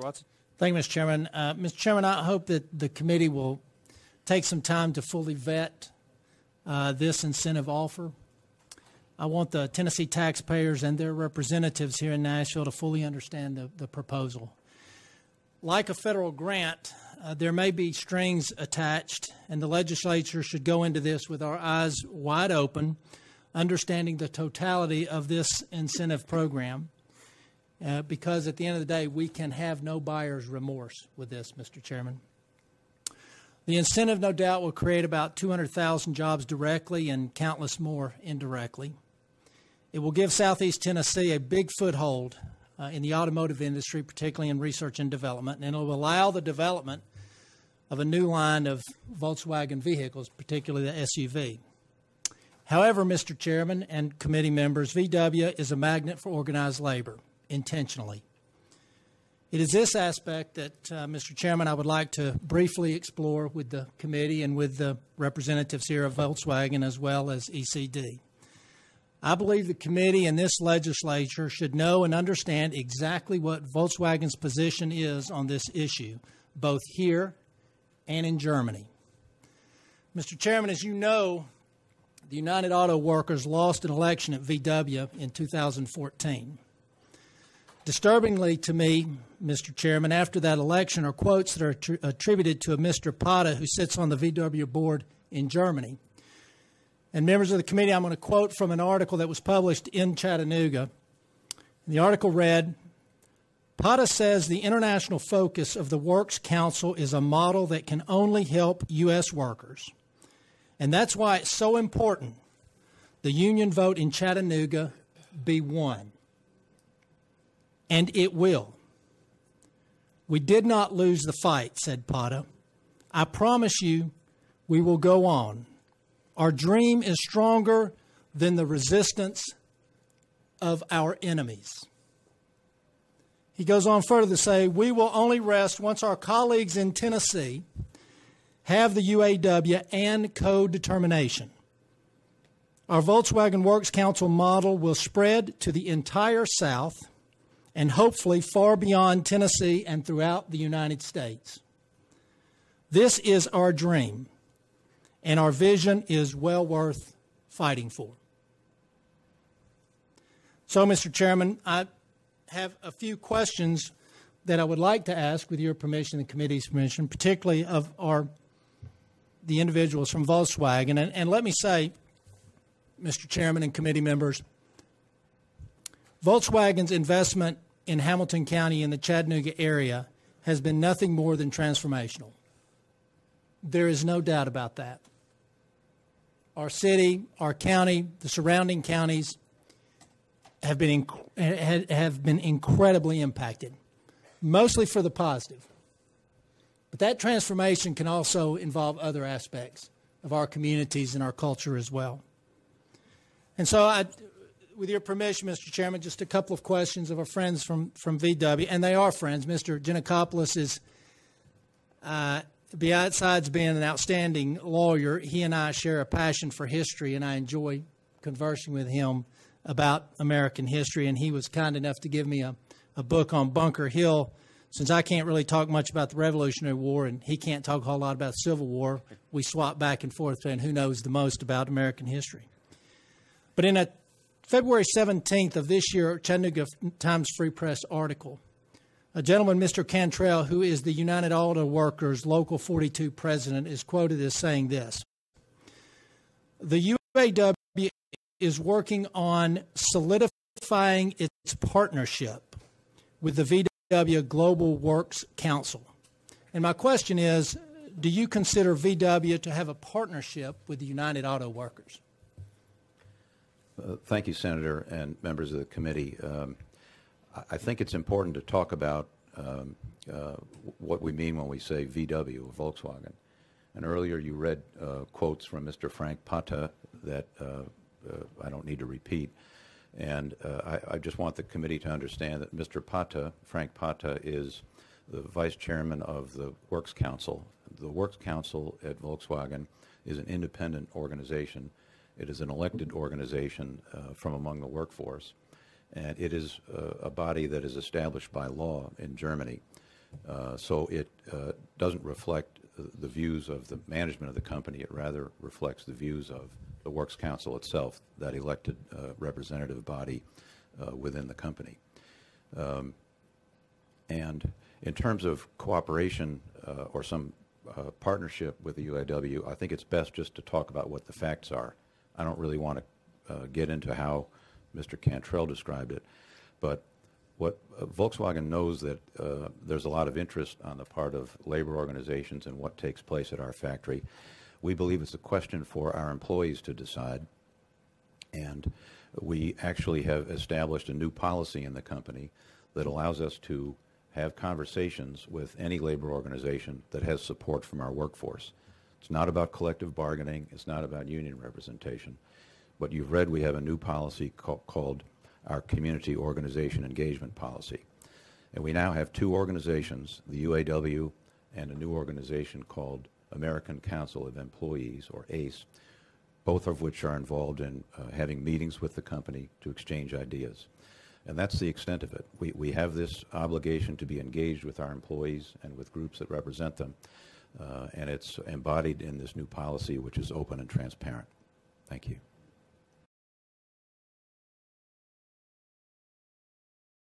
Watson. Thank you, Mr. Chairman. Mr. Chairman, I hope that the committee will take some time to fully vet this incentive offer. I want the Tennessee taxpayers and their representatives here in Nashville to fully understand the proposal. Like a federal grant, there may be strings attached, and the legislature should go into this with our eyes wide open, understanding the totality of this incentive program. Because at the end of the day, we can have no buyer's remorse with this, Mr. Chairman. The incentive, no doubt, will create about 200,000 jobs directly and countless more indirectly. It will give Southeast Tennessee a big foothold in the automotive industry, particularly in research and development, and it will allow the development of a new line of Volkswagen vehicles, particularly the SUV. However, Mr. Chairman and committee members, VW is a magnet for organized labor. Intentionally. It is this aspect that, Mr. Chairman, I would like to briefly explore with the committee and with the representatives here of Volkswagen as well as ECD. I believe the committee and this legislature should know and understand exactly what Volkswagen's position is on this issue, both here and in Germany. Mr. Chairman, as you know, the United Auto Workers lost an election at VW in 2014. Disturbingly to me, Mr. Chairman, after that election are quotes that are attributed to a Mr. Potta who sits on the VW board in Germany. And members of the committee, I'm going to quote from an article that was published in Chattanooga. And the article read, Potta says the international focus of the Works Council is a model that can only help U.S. workers. And that's why it's so important the union vote in Chattanooga be won. And it will. We did not lose the fight, said Potta. I promise you we will go on. Our dream is stronger than the resistance of our enemies. He goes on further to say, we will only rest once our colleagues in Tennessee have the UAW and co-determination. Our Volkswagen Works Council model will spread to the entire South and hopefully far beyond Tennessee and throughout the United States. This is our dream, and our vision is well worth fighting for. So, Mr. Chairman, I have a few questions that I would like to ask with your permission and the committee's permission, particularly of the individuals from Volkswagen. And let me say, Mr. Chairman and committee members, Volkswagen's investment in Hamilton County in the Chattanooga area has been nothing more than transformational. There is no doubt about that. Our city, our county, the surrounding counties have been incredibly impacted, mostly for the positive. But that transformation can also involve other aspects of our communities and our culture as well. And so with your permission, Mr. Chairman, just a couple of questions of our friends from VW, and they are friends. Mr. Giannakopoulos is, besides being an outstanding lawyer, he and I share a passion for history, and I enjoy conversing with him about American history, and he was kind enough to give me a book on Bunker Hill. Since I can't really talk much about the Revolutionary War and he can't talk a whole lot about the Civil War, we swap back and forth and who knows the most about American history. But in a February 17th of this year, Chattanooga Times Free Press article, a gentleman, Mr. Cantrell, who is the United Auto Workers Local 42 president, is quoted as saying this: the UAW is working on solidifying its partnership with the VW Global Works Council. And my question is, do you consider VW to have a partnership with the United Auto Workers? Thank you, Senator, and members of the committee. I think it's important to talk about what we mean when we say VW, Volkswagen. And earlier you read quotes from Mr. Frank Potta that I don't need to repeat. And I just want the committee to understand that Mr. Potta, Frank Potta, is the vice chairman of the Works Council. The Works Council at Volkswagen is an independent organization. It is an elected organization from among the workforce, and it is a body that is established by law in Germany. So it doesn't reflect the views of the management of the company. It rather reflects the views of the Works Council itself, that elected representative body within the company. And in terms of cooperation or some partnership with the UAW, I think it's best just to talk about what the facts are. I don't really want to get into how Mr. Cantrell described it, but what Volkswagen knows that there's a lot of interest on the part of labor organizations in what takes place at our factory. We believe it's a question for our employees to decide, and we actually have established a new policy in the company that allows us to have conversations with any labor organization that has support from our workforce. It's not about collective bargaining. It's not about union representation. But you've read we have a new policy called our Community Organization Engagement Policy. And we now have two organizations, the UAW and a new organization called American Council of Employees, or ACE, both of which are involved in having meetings with the company to exchange ideas. And that's the extent of it. We have this obligation to be engaged with our employees and with groups that represent them, and it's embodied in this new policy, which is open and transparent. Thank you.